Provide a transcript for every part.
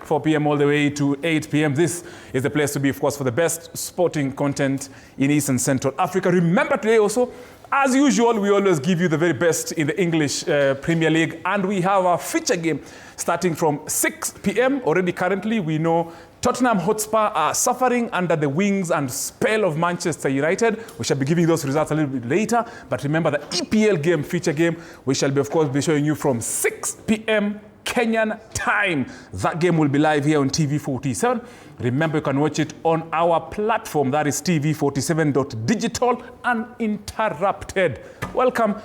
4 p.m. all the way to 8 p.m. This is the place to be, of course, for the best sporting content in East and Central Africa. Remember today also, as usual, we always give you the very best in the English Premier League, and we have our feature game starting from 6 p.m. Already currently, we know Tottenham Hotspur are suffering under the wings and spell of Manchester United. We shall be giving those results a little bit later. But remember the EPL game, feature game, we shall be, of course, be showing you from 6 p.m. Kenyan time. That game will be live here on TV 47. Remember, you can watch it on our platform. That is tv47.digital, uninterrupted. Welcome.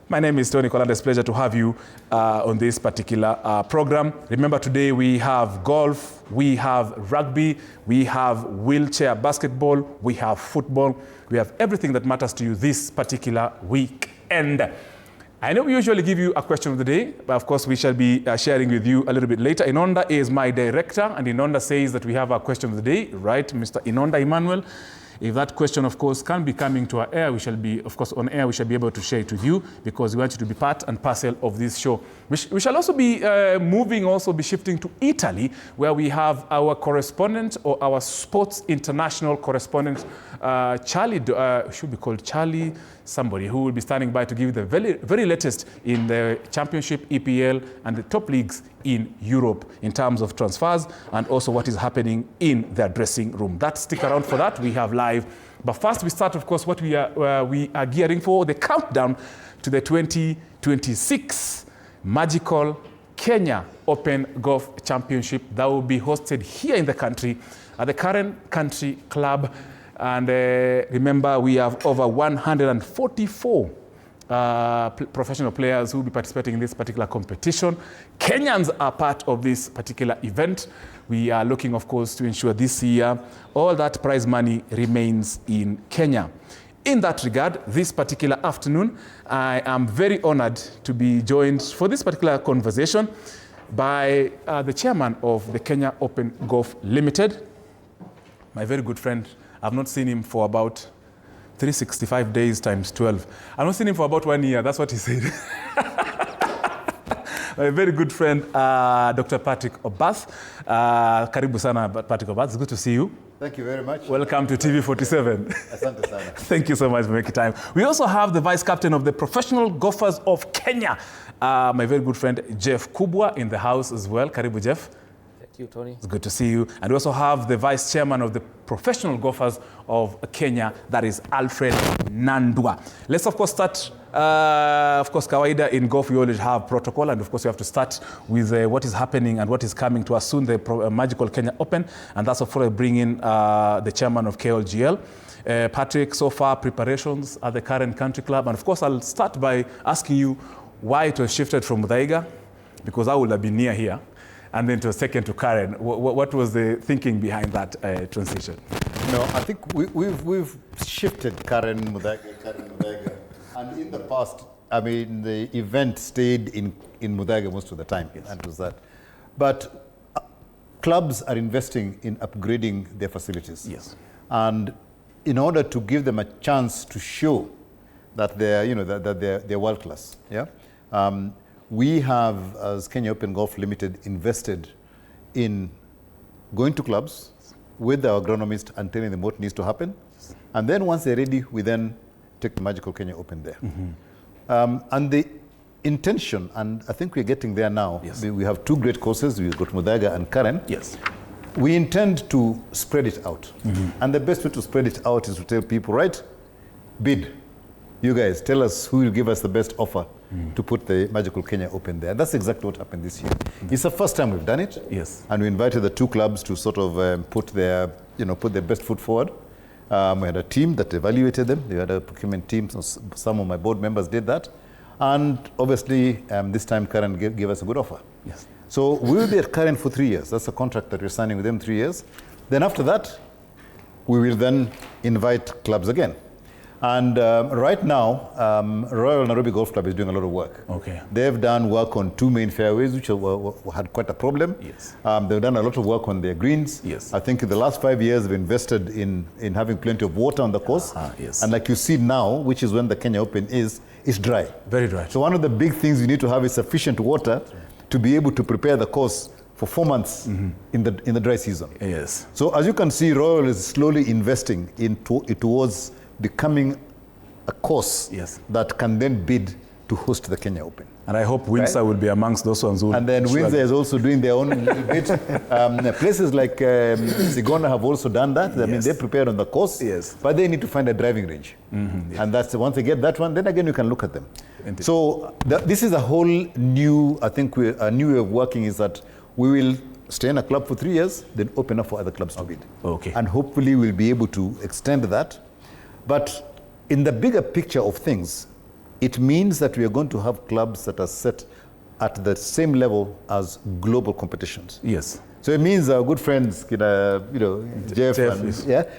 My name is Tony Kolanda. It's a pleasure to have you on this particular program. Remember, today we have golf, we have rugby, we have wheelchair basketball, we have football. We have everything that matters to you this particular weekend. I know we usually give you a question of the day, but of course we shall be sharing with you a little bit later. Inonda is my director, and Inonda says that we have a question of the day, right, Mr. Inonda Emmanuel? If that question, of course, can be coming to our air, we shall be, of course, on air, we shall be able to share it with you because we want you to be part and parcel of this show. We shall also be be shifting to Italy, where we have our correspondent or our sports international correspondent, Charlie, should be called Charlie somebody, who will be standing by to give you the very latest in the Championship, EPL, and the top leagues in Europe in terms of transfers and also what is happening in their dressing room. Stick around for that. We have live. But first, we start, of course, what we are gearing for, the countdown to the 2026 magical Kenya Open Golf Championship that will be hosted here in the country at the current country club. And remember, we have over 144 professional players who will be participating in this particular competition. Kenyans are part of this particular event. We are looking, of course, to ensure this year all that prize money remains in Kenya. In that regard, this particular afternoon, I am very honored to be joined for this particular conversation by the chairman of the Kenya Open Golf Limited, my very good friend. I've not seen him for about 365 days times 12. I've not seen him for about 1 year. That's what he said. My very good friend, Dr. Patrick Obath. Karibu sana, Patrick Obath. It's good to see you. Thank you very much. Welcome to TV 47. Asante sana. Thank you so much for making time. We also have the vice captain of the Professional Golfers of Kenya, my very good friend, Jeff Kubwa, in the house as well. Karibu, Jeff. You, Tony. It's good to see you. And we also have the vice chairman of the Professional Golfers of Kenya, that is Alfred Nandwa. Let's, of course, start, kawaida in golf, we always have protocol, and of course, we have to start with what is happening and what is coming to us soon, the magical Kenya Open, and that's, of course, bringing the chairman of KLGL. Patrick, so far, preparations at the current country club, and of course, I'll start by asking you why it was shifted from Muthaiga, because I would have been near here, and then to a second to Karen. What was the thinking behind that transition? No, I think we've shifted Karen Muthaiga. And in the past, I mean, the event stayed in Muthaiga most of the time. Yes. And it was that. But clubs are investing in upgrading their facilities. Yes. And in order to give them a chance to show that they're world class, yeah. We have, as Kenya Open Golf Limited, invested in going to clubs with the agronomist and telling them what needs to happen. And then once they're ready, we then take the magical Kenya Open there. Mm-hmm. And the intention, and I think we're getting there now, yes. We have two great courses. We've got Muthaiga and Karen. Yes. We intend to spread it out. Mm-hmm. And the best way to spread it out is to tell people, right, bid. You guys, tell us who will give us the best offer to put the magical Kenya Open there. That's exactly what happened this year. It's the first time we've done it. Yes. And we invited the two clubs to sort of put their best foot forward. We had a team that evaluated them. We had a procurement team. So some of my board members did that. And obviously, this time Karen gave us a good offer. Yes. So we will be at Karen for 3 years. That's a contract that we're signing with them, 3 years. Then after that, we will then invite clubs again. And right now, Royal Nairobi Golf Club is doing a lot of work. Okay. They've done work on two main fairways, which had quite a problem. Yes. They've done a lot of work on their greens. Yes. I think in the last 5 years, they've invested in having plenty of water on the course. Yes. And like you see now, which is when the Kenya Open is dry. Very dry. So one of the big things you need to have is sufficient water to be able to prepare the course for 4 months in the dry season. Yes. So as you can see, Royal is slowly investing towards becoming a course that can then bid to host the Kenya Open. And I hope Windsor will be amongst those ones who... And then Windsor is also doing their own little bit. Places like Sigona have also done that. I mean, they're prepared on the course, but they need to find a driving range. And that's once they get that one, then again you can look at them. Indeed. So this is a whole new, I think, a new way of working is that we will stay in a club for 3 years, then open up for other clubs to bid. Okay. And hopefully we'll be able to extend that. But in the bigger picture of things, it means that we are going to have clubs that are set at the same level as global competitions. Yes. So it means our good friends, Jeff and,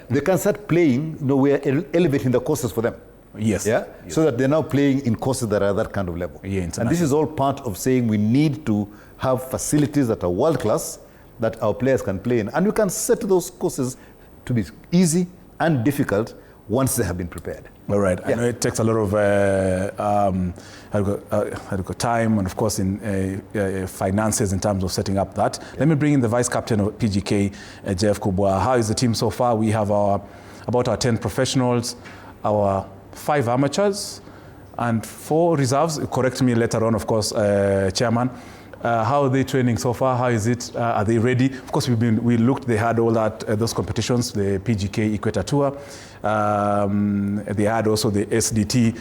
they can start playing. We are elevating the courses for them. Yes. Yeah. Yes. So that they're now playing in courses that are that kind of level. Yeah, and this is all part of saying we need to have facilities that are world class that our players can play in, and we can set those courses to be easy and difficult once they have been prepared. All right. I know it takes a lot of time and, of course, in finances in terms of setting up that. Let me bring in the vice captain of PGK, Jeff Kubwa. How is the team so far? We have about our 10 professionals, our 5 amateurs, and 4 reserves. Correct me later on, of course, Chairman. How are they training so far? How is it? Are they ready? Of course, we looked. They had all that those competitions, the PGK Equator Tour. They had also the SDT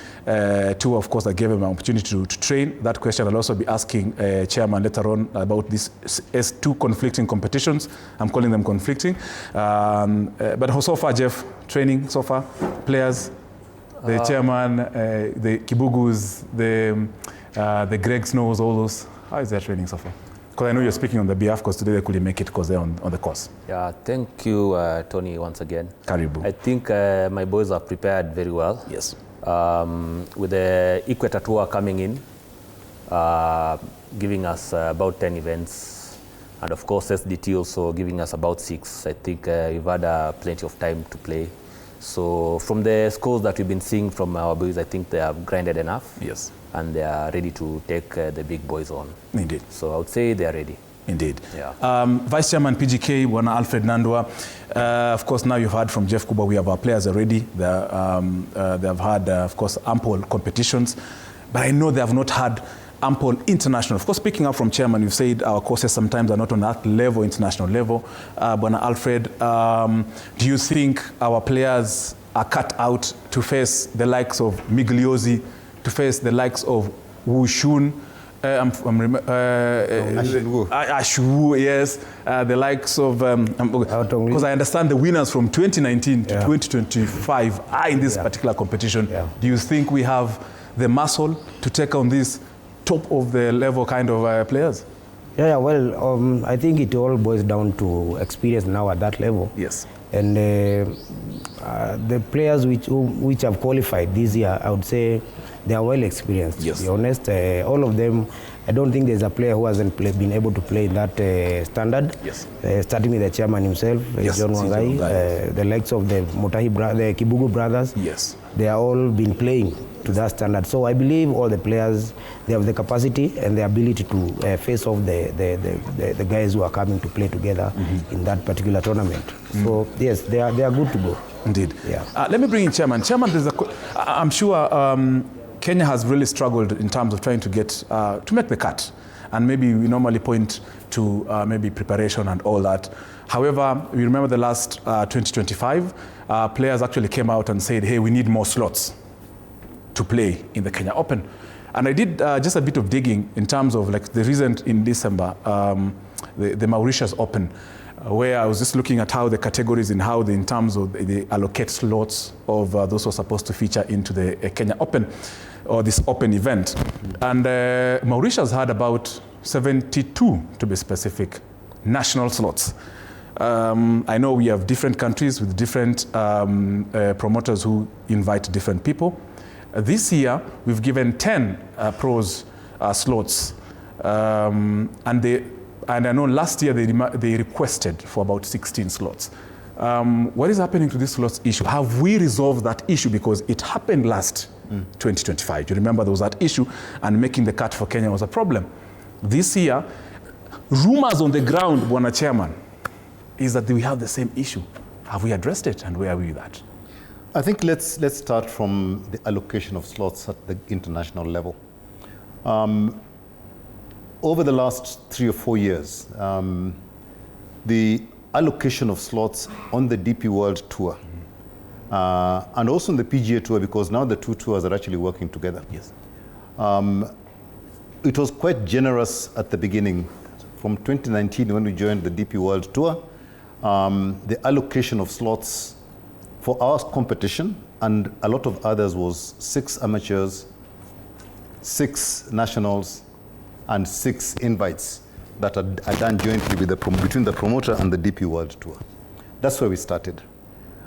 tour, of course, that gave them an opportunity to train. That question I'll also be asking Chairman later on about these S2 conflicting competitions. I'm calling them conflicting. But so far, Jeff, training so far, players, the Chairman, the Kibugus, the Greg Snows, all those. How is their training so far? Because I know you're speaking on the behalf, because today they couldn't make it because they're on the course. Yeah, thank you, Tony, once again. Karibu. I think my boys are prepared very well. Yes. With the Equator Tour coming in, giving us about 10 events, and of course SDT also giving us about 6. I think we've had plenty of time to play. So from the scores that we've been seeing from our boys, I think they have grinded enough. Yes. And they are ready to take the big boys on. Indeed. So I would say they are ready. Indeed. Yeah. Vice Chairman PGK, Bwana Alfred Nandwa. Of course, now you've heard from Jeff Kuba, we have our players already. They have had, of course, ample competitions. But I know they have not had ample international. Of course, picking up from Chairman, you've said our courses sometimes are not on that level, international level. Bwana Alfred, do you think our players are cut out to face the likes of Migliosi, to face the likes of Wu Shun, Ashu, yes, the likes of, because I understand the winners from 2019 to 2025 are in this particular competition. Yeah. Do you think we have the muscle to take on these top of the level kind of players? Well, I think it all boils down to experience now at that level. Yes. And the players which have qualified this year, I would say they are well experienced. Yes. To be honest, all of them, I don't think there's a player who hasn't been able to play in that standard. Yes. Starting with the chairman himself, yes. John Wangai, the likes of the the Kibugu brothers. Yes. They are all been playing to that standard. So I believe all the players, they have the capacity and the ability to face off the guys who are coming to play together in that particular tournament. So yes, they are good to go. Indeed. Yeah. Let me bring in Chairman. Chairman, I'm sure Kenya has really struggled in terms of trying to get to make the cut, and maybe we normally point to maybe preparation and all that. However, we remember the last 2025, players actually came out and said, hey, we need more slots to play in the Kenya Open. And I did just a bit of digging in terms of like the recent in December, the Mauritius Open, where I was just looking at how the categories and how in terms of they allocate slots of those who are supposed to feature into the Kenya Open or this open event. And Mauritius had about 72, to be specific, national slots. I know we have different countries with different promoters who invite different people. This year, we've given 10 pros slots, and I know last year they requested for about 16 slots. What is happening to this slots issue? Have we resolved that issue? Because it happened last 2025. You remember there was that issue, and making the cut for Kenya was a problem. This year, Rumors on the ground, Bwana Chairman, is that we have the same issue. Have we addressed it, and where are we with that? I think let's start from the allocation of slots at the international level. Over the last 3 or 4 years, the allocation of slots on the DP World Tour and also on the PGA Tour, because now the two tours are actually working together. Yes. It was quite generous at the beginning. From 2019, when we joined the DP World Tour, the allocation of slots for our competition and a lot of others was 6 amateurs, 6 nationals, and 6 invites that are done jointly with between the promoter and the DP World Tour. That's where we started.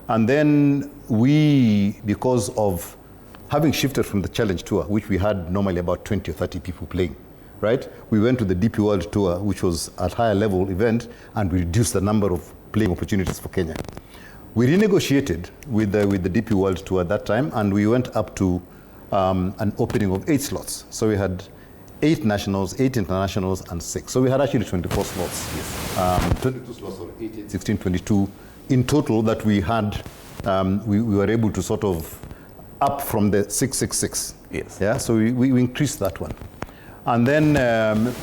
And then we, because of having shifted from the Challenge Tour, which we had normally about 20 or 30 people playing, right? We went to the DP World Tour, which was a higher level event, and we reduced the number of playing opportunities for Kenya. We renegotiated with the DP World Tour at that time, and we went up to an opening of 8 slots. So we had 8 nationals, 8 internationals, and 6. So we had actually 24 slots. Yes. 22 slots, or 8, 16, 22 in total that we had. We were able to sort of up from the 666. Yes. Yeah. So we increased that one, and then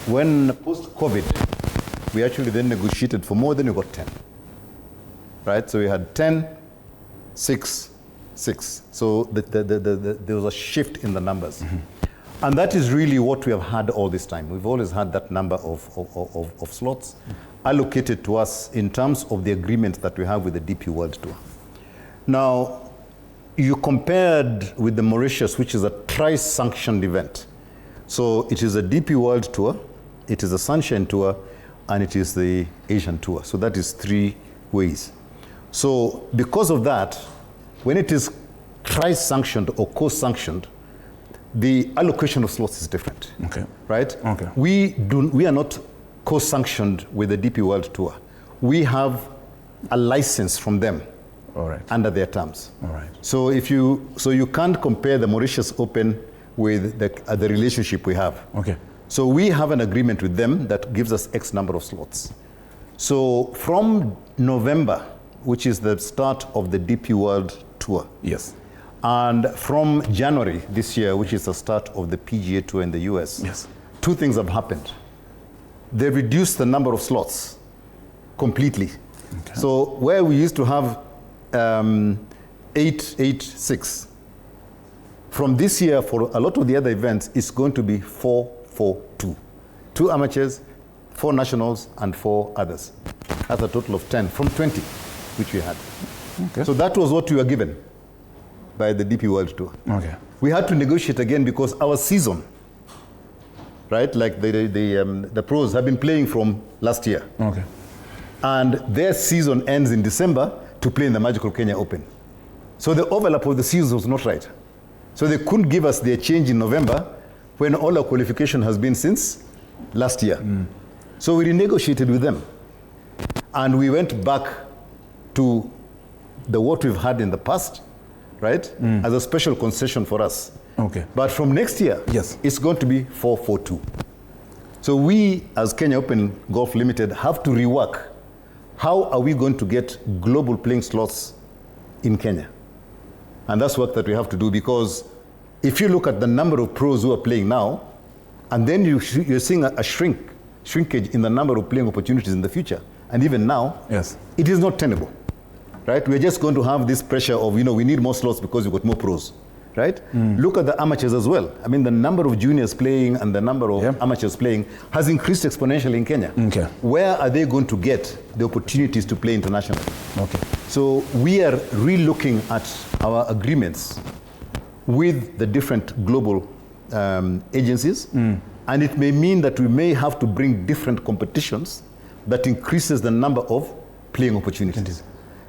when post-COVID, we actually then negotiated for more than we got 10. Right. So we had 10, 6, 6. So there was a shift in the numbers. Mm-hmm. And that is really what we have had all this time. We've always had that number of slots allocated to us in terms of the agreement that we have with the DP World Tour. Now, you compared with the Mauritius, which is a tri-sanctioned event. So it is a DP World Tour, it is a Sunshine Tour, and it is the Asian Tour. So that is 3 ways. So because of that, when it is tri-sanctioned or co-sanctioned, the allocation of slots is different. Okay. Right? Okay. We are not co-sanctioned with the DP World Tour. We have a license from them. All right. Under their terms. All right. So you can't compare the Mauritius Open with the relationship we have. Okay. So we have an agreement with them that gives us X number of slots. So from November, which is the start of the DP World Tour. Yes. And from January this year, which is the start of the PGA Tour in the US, yes, 2 things have happened. They reduced the number of slots completely. Okay. So where we used to have 886, from this year for a lot of the other events, it's going to be 442. 2 amateurs, 4 nationals, and 4 others. That's a total of 10 from 20, which we had. Okay. So that was what we were given by the DP World Tour. Okay. We had to negotiate again because our season, right, like the pros have been playing from last year. Okay. And their season ends in December to play in the Magical Kenya Open. So the overlap of the seasons was not right. So they couldn't give us their change in November when all our qualification has been since last year. Mm. So we renegotiated with them. And we went back to what we've had in the past, right, as a special concession for us. Okay. But from next year, yes, it's going to be 442. So we, as Kenya Open Golf Limited, have to rework. How are we going to get global playing slots in Kenya? And that's work that we have to do, because if you look at the number of pros who are playing now, and then you're seeing a shrinkage in the number of playing opportunities in the future, and even now, yes, it is not tenable. Right? We're just going to have this pressure of, we need more slots because we've got more pros, right? Mm. Look at the amateurs as well. I mean, the number of juniors playing and the number of amateurs playing has increased exponentially in Kenya. Okay. Where are they going to get the opportunities to play internationally? Okay. So we are re-looking at our agreements with the different global agencies, and it may mean that we may have to bring different competitions that increases the number of playing opportunities.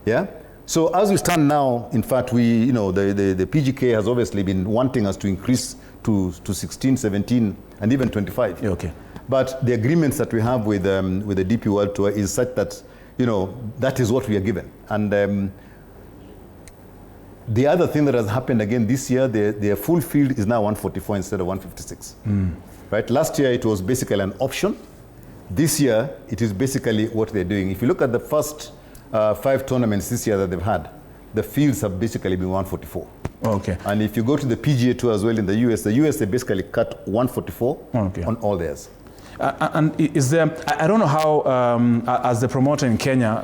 Yeah. So as we stand now, in fact, the PGK has obviously been wanting us to increase to 16, 17, and even 25. Yeah, okay. But the agreements that we have with the DP World Tour is such that, that is what we are given. And the other thing that has happened again this year, their full field is now 144 instead of 156. Mm. Right? Last year it was basically an option, This year, it is basically what they're doing. If you look at the first 5 tournaments this year that they've had, the fields have basically been 144. Okay. And if you go to the PGA Tour as well in the US they basically cut 144 on all theirs. And is there, I don't know how, as the promoter in Kenya,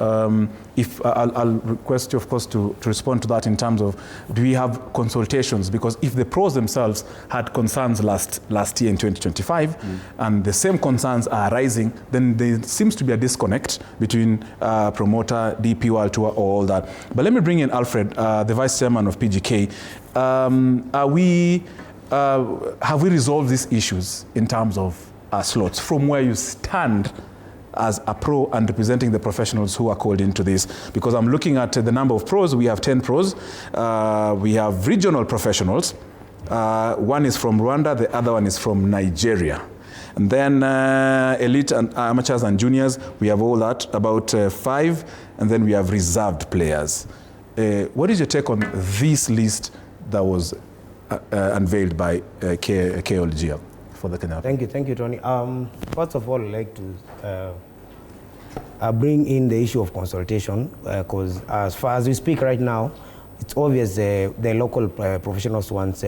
if I'll request you, of course, to respond to that in terms of, do we have consultations? Because if the pros themselves had concerns last year in 2025, and the same concerns are rising, then there seems to be a disconnect between promoter, DP World Tour, all that. But let me bring in Alfred, the vice chairman of PGK. Have we resolved these issues in terms of slots from where you stand as a pro and representing the professionals who are called into this? Because I'm looking at the number of pros. We have 10 pros. We have regional professionals. One is from Rwanda, the other one is from Nigeria. And then elite and amateurs and juniors, we have all that, about 5. And then we have reserved players. What is your take on this list that was unveiled by KLGL? Thank you, Tony. First of all, I'd like to bring in the issue of consultation, because as far as we speak right now, it's obvious the local professionals want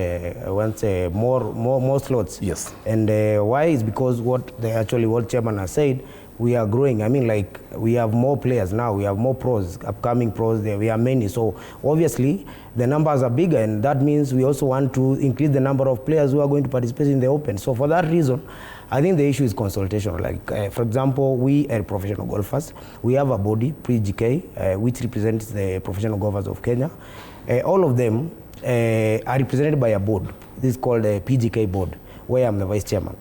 more slots. Yes. And why is because what the actually world chairman has said, we are growing. I mean, like, we have more players now. We have more pros, upcoming pros. We are many. So obviously, the numbers are bigger, and that means we also want to increase the number of players who are going to participate in the Open. So for that reason, I think the issue is consultation. Like, for example, we are professional golfers. We have a body, PGK, which represents the professional golfers of Kenya. All of them are represented by a board. This is called a PGK board, where I'm the vice chairman.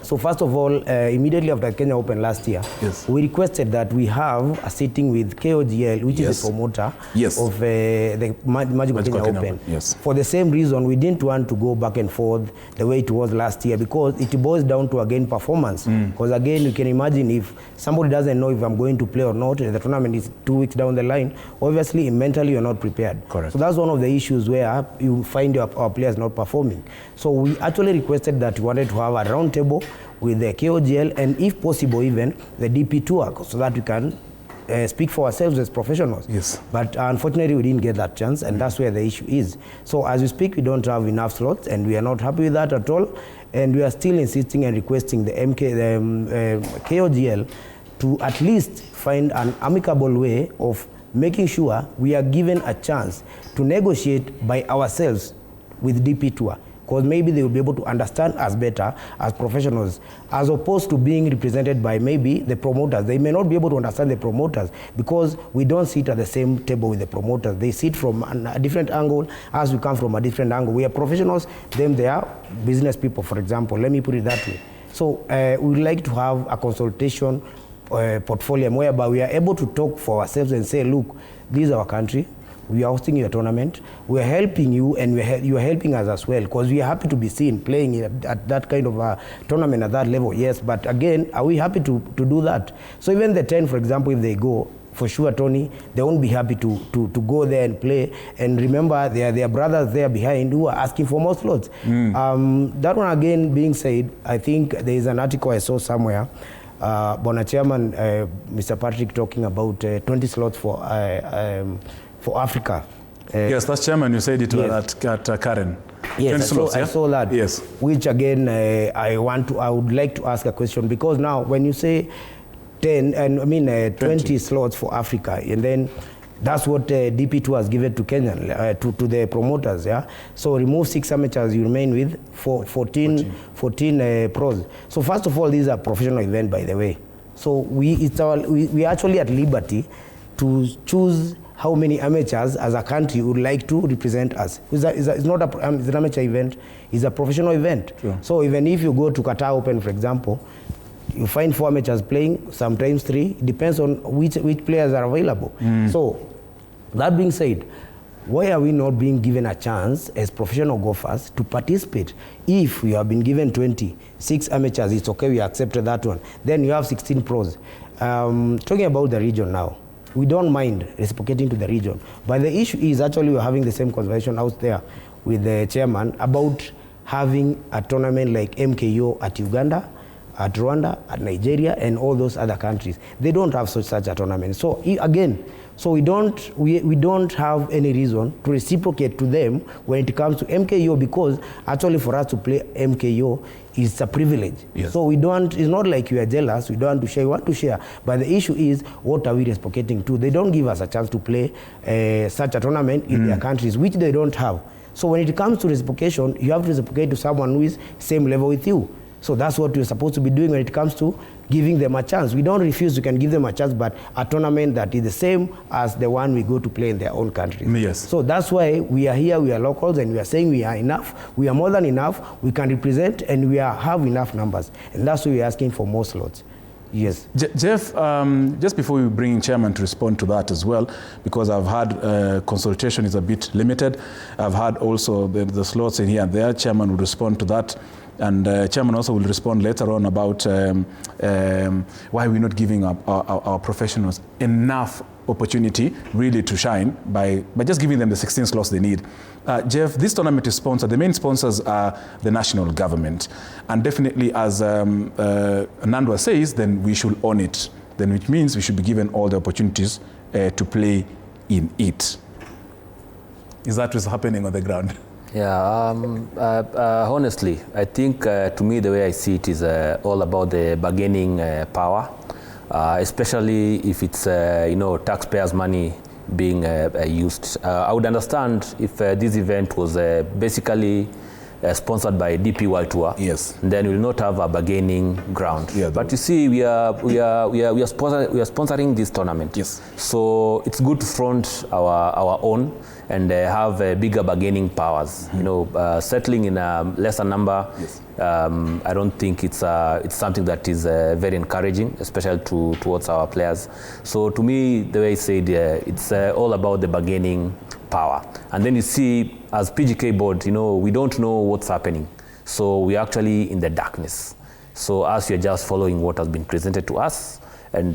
So first of all, immediately after Kenya Open last year, we requested that we have a sitting with KOGL, which is the promoter of the Magical Kenya Open. For the same reason, we didn't want to go back and forth the way it was last year, because it boils down to, again, performance. Because again, you can imagine if somebody doesn't know if I'm going to play or not, the tournament is 2 weeks down the line, obviously mentally you're not prepared. Correct. So that's one of the issues where you find our players not performing. So we actually requested that we wanted to have a round table with the KOGL and, if possible, even the DP Tour, so that we can speak for ourselves as professionals. Yes. But unfortunately, we didn't get that chance, and that's where the issue is. So as we speak, we don't have enough slots, and we are not happy with that at all. And we are still insisting and requesting the KOGL to at least find an amicable way of making sure we are given a chance to negotiate by ourselves with DP Tour, because maybe they will be able to understand us better as professionals, as opposed to being represented by maybe the promoters. They may not be able to understand the promoters, because we don't sit at the same table with the promoters. They sit from a different angle, as we come from a different angle. We are professionals, them they are business people, for example. Let me put it that way. So we would like to have a consultation portfolio whereby we are able to talk for ourselves and say, look, this is our country. We are hosting your tournament. We are helping you, and you are helping us as well, because we are happy to be seen playing at that kind of a tournament at that level. Yes, but again, are we happy to do that? So even the 10, for example, if they go, for sure, Tony, they won't be happy to go there and play. And remember, there are brothers there behind who are asking for more slots. That one again being said, I think there is an article I saw somewhere, Bona Chairman, Mr. Patrick, talking about 20 slots for Africa. Yes, that's Chairman, you said it at Karen. Yes, I saw that. Yes. Which again, I would like to ask a question, because now when you say 20 slots for Africa, and then that's what DP2 has given to Kenya, to the promoters, yeah? So remove 6 amateurs, you remain with 14 pros. So first of all, these are professional events, by the way. So we are actually at liberty to choose how many amateurs as a country would like to represent us. It's not it's an amateur event, it's a professional event. Sure. So even if you go to Qatar Open, for example, you find 4 amateurs playing, sometimes 3, depends on which players are available. So that being said, why are we not being given a chance as professional golfers to participate? If we have been given 26 amateurs, it's okay, we accepted that one. Then you have 16 pros. Talking about the region now, we don't mind reciprocating to the region. But the issue is actually we're having the same conversation out there with the chairman about having a tournament like MKO at Uganda at Rwanda, at Nigeria, and all those other countries. They don't have such a tournament. So again, so we don't have any reason to reciprocate to them when it comes to MKO, because actually for us to play MKO is a privilege. Yes. So it's not like we are jealous, we don't want to share, we want to share. But the issue is, what are we reciprocating to? They don't give us a chance to play such a tournament in their countries, which they don't have. So when it comes to reciprocation, you have to reciprocate to someone who is same level with you. So that's what we're supposed to be doing when it comes to giving them a chance. We don't refuse, we can give them a chance, but a tournament that is the same as the one we go to play in their own countries. Yes. So that's why we are here, we are locals, and we are saying we are enough, we are more than enough, we can represent, and we have enough numbers. And that's why we're asking for more slots. Yes. Jeff, just before we bring in Chairman to respond to that as well, because I've had consultation is a bit limited. I've had also the slots in here and there. Chairman will respond to that. And Chairman also will respond later on about why we're not giving our professionals enough opportunity really to shine by just giving them the 16 slots they need. Jeff, this tournament is sponsored. The main sponsors are the national government. And definitely, as Nandwa says, then we should own it. Then which means we should be given all the opportunities to play in it. Is that what's happening on the ground? Yeah, honestly, I think to me the way I see it is all about the bargaining power, especially if it's taxpayers' money being used. I would understand if this event was basically sponsored by DP World Tour. Yes. Then we will not have a bargaining ground. Yeah, but you see, we are sponsoring this tournament. Yes. So it's good to front our own and have bigger bargaining powers. Settling in a lesser number. Yes. I don't think it's something that is very encouraging, especially towards our players. So to me, the way I said, it's all about the bargaining power. And then you see, as PGK board, we don't know what's happening. So we're actually in the darkness. So as you're just following what has been presented to us, and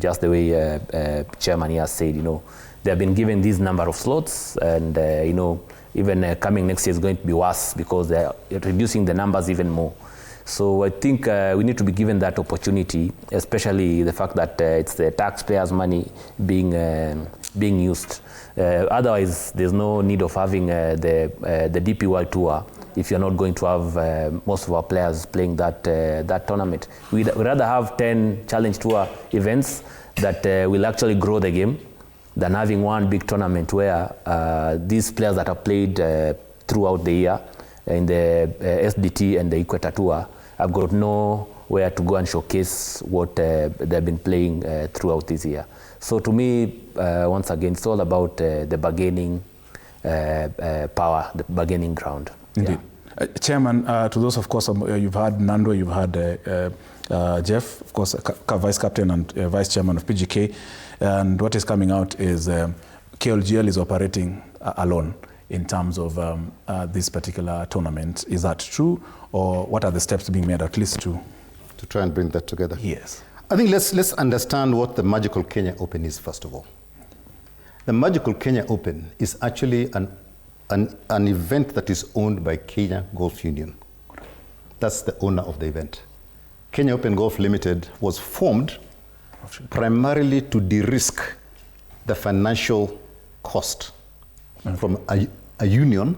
just the way Chairman here said, they have been given this number of slots, and even coming next year is going to be worse because they're reducing the numbers even more. So I think we need to be given that opportunity, especially the fact that it's the taxpayers' money being used. Otherwise, there's no need of having the DP World Tour if you're not going to have most of our players playing that tournament. We'd rather have 10 Challenge Tour events that will actually grow the game than having one big tournament where these players that have played throughout the year in the SDT and the Equator Tour have got nowhere to go and showcase what they've been playing throughout this year. So to me, once again, it's all about the bargaining power, the bargaining ground. Indeed. Yeah. Chairman, to those, of course, you've had Nando, you've had Jeff, of course, Vice Captain and Vice Chairman of PGK. And what is coming out is KLGL is operating alone in terms of this particular tournament. Is that true? Or what are the steps being made, at least to try and bring that together? Yes. I think let's understand what the Magical Kenya Open is, first of all. The Magical Kenya Open is actually an event that is owned by Kenya Golf Union. That's the owner of the event. Kenya Open Golf Limited was formed primarily to de-risk the financial cost from a union,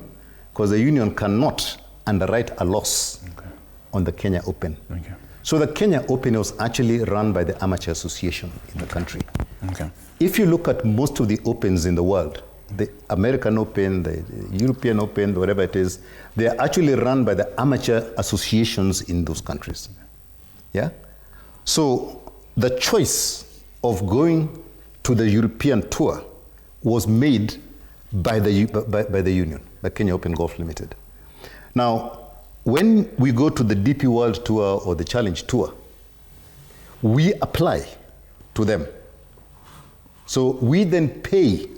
because the union cannot underwrite a loss on the Kenya Open. Okay. So the Kenya Open was actually run by the amateur association in the country. Okay. If you look at most of the Opens in the world, the American Open, the European Open, whatever it is, they are actually run by the amateur associations in those countries. Yeah? So the choice of going to the European Tour was made by the union, by Kenya Open Golf Limited. Now, when we go to the DP World Tour or the Challenge Tour, we apply to them. So we then pay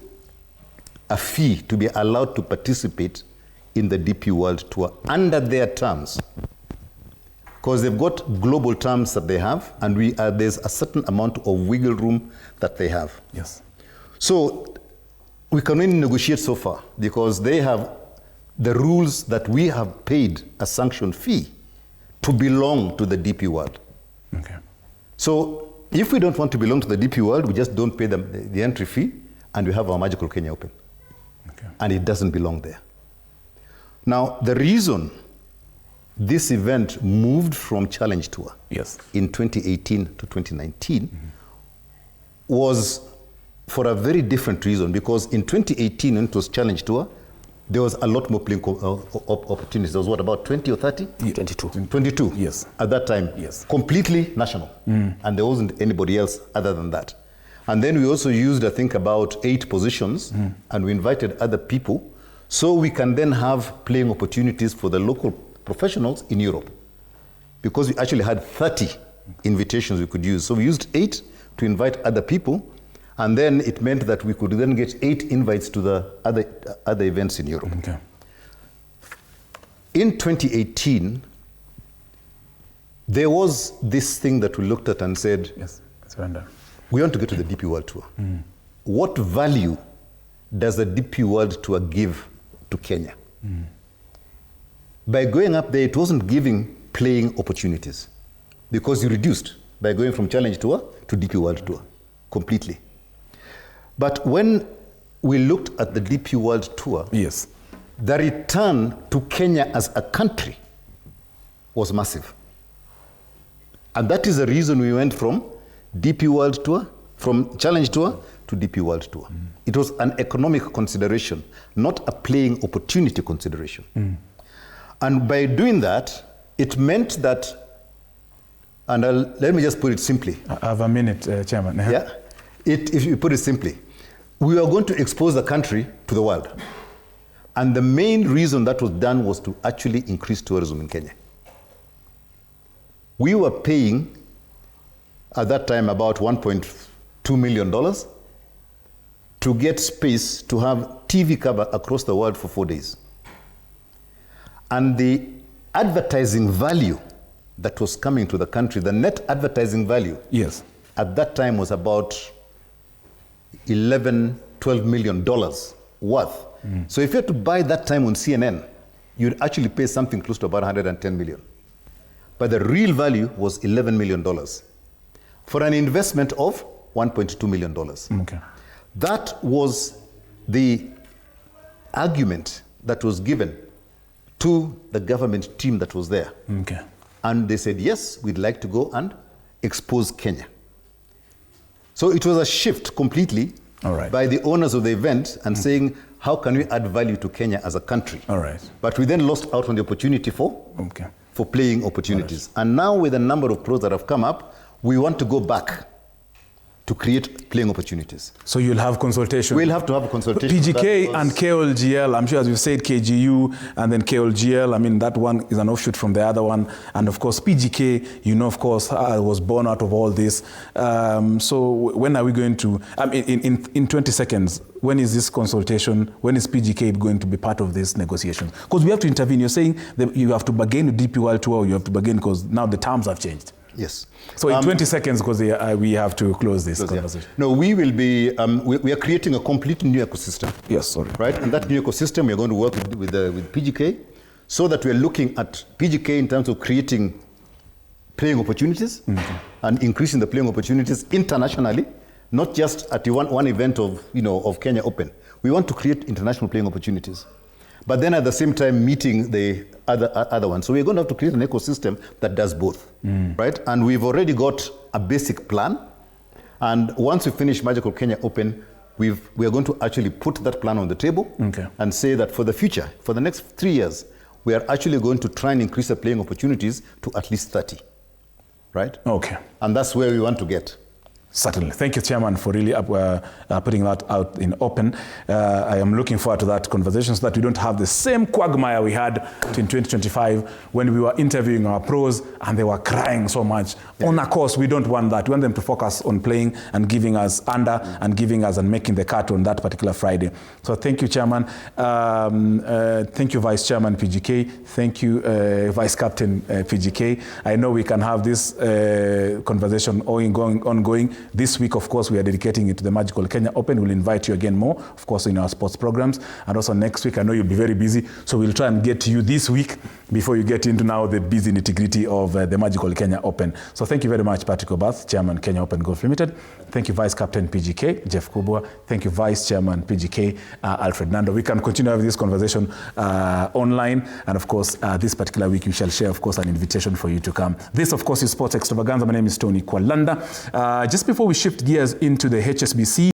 a fee to be allowed to participate in the DP World Tour under their terms. Because they've got global terms that they have, and there's a certain amount of wiggle room that they have. Yes. So we can only negotiate so far, because they have the rules that we have paid a sanctioned fee to belong to the DP world. Okay. So if we don't want to belong to the DP world, we just don't pay them the entry fee, and we have our Magical Kenya Open. Okay. And it doesn't belong there. Now, the reason this event moved from Challenge Tour Yes. in 2018 to 2019 was for a very different reason, because in 2018, when it was Challenge Tour, there was a lot more playing opportunities. There was what, about 20 or 30? 22. 22. Yes. At that time. Yes. Completely national. And there wasn't anybody else other than that. And then we also used, I think, about 8 positions, and we invited other people, so we can then have playing opportunities for the local professionals in Europe. Because we actually had 30 invitations we could use. So we used 8 to invite other people, and then it meant that we could then get 8 invites to the other events in Europe. Okay. In 2018, there was this thing that we looked at and said, Yes. Surrender. we want to get to the DP World Tour. What value does the DP World Tour give to Kenya? By going up there, it wasn't giving playing opportunities, because you reduced by going from Challenge Tour to DP World Tour completely. But when we looked at the DP World Tour, Yes. the return to Kenya as a country was massive. And that is the reason we went from DP World Tour, from Challenge Tour to DP World Tour. It was an economic consideration, not a playing opportunity consideration. And by doing that, it meant that, and let me just put it simply. I have a minute, Chairman. Yeah, if you put it simply, we are going to expose the country to the world. And the main reason that was done was to actually increase tourism in Kenya. We were paying, at that time, about $1.2 million to get space to have TV cover across the world for 4 days. And the advertising value that was coming to the country, the net advertising value, Yes. at that time was about $11, $12 million worth. So if you had to buy that time on CNN, you'd actually pay something close to about 110 million. But the real value was $11 million for an investment of $1.2 million. Okay. That was the argument that was given to the government team that was there. Okay. And they said, yes, we'd like to go and expose Kenya. So it was a shift completely All right. by the owners of the event and saying, how can we add value to Kenya as a country? All right. But we then lost out on the opportunity for playing opportunities. And now with a number of pros that have come up, we want to go back to create playing opportunities. So you'll have consultation. We'll have to have a consultation. PGK and KOLGL, I'm sure as you said, KGU and then KOLGL, I mean, that one is an offshoot from the other one. And of course, PGK, you know, of course, was born out of all this. So when are we going to, I mean, in 20 seconds, when is this consultation, when is PGK going to be part of this negotiation? Because we have to intervene. You're saying that you have to bargain with DP World Tour, you have to bargain because now the terms have changed. Yes. So in 20 seconds, because we have to close this conversation. No, we will be, we are creating a completely new ecosystem. Yes, sorry. Right, and that new ecosystem, we're going to work with PGK, so that we're looking at PGK in terms of creating playing opportunities and increasing the playing opportunities internationally, not just at the one event of, you know, of Kenya Open. We want to create international playing opportunities, but then at the same time meeting the other ones. So we're going to have to create an ecosystem that does both, right? And we've already got a basic plan. And once we finish Magical Kenya Open, we are going to actually put that plan on the table and say that for the future, for the next 3 years, we are actually going to try and increase the playing opportunities to at least 30, right? Okay. And that's where we want to get. Certainly. Thank you, Chairman, for really putting that out in open. I am looking forward to that conversation so that we don't have the same quagmire we had in 2025 when we were interviewing our pros and they were crying so much. Yeah. On a course, we don't want that. We want them to focus on playing and giving us and giving us and making the cut on that particular Friday. So thank you, Chairman. Thank you, Vice Chairman PGK. Thank you, Vice Captain PGK. I know we can have this conversation ongoing This week, of course, we are dedicating it to the Magical Kenya Open. We'll invite you again more, of course, in our sports programs. And also next week, I know you'll be very busy, so we'll try and get to you this week before you get into now the busy nitty-gritty of the Magical Kenya Open. So thank you very much, Patrick Obath, Chairman, Kenya Open Golf Limited. Thank you, Vice Captain PGK, Jeff Kubwa. Thank you, Vice Chairman PGK, Alfred Nando. We can continue having this conversation online. And of course, this particular week, we shall share, of course, an invitation for you to come. This, of course, is Sports Extravaganza. My name is Tony Kwalanda. Just before we shift gears into the HSBC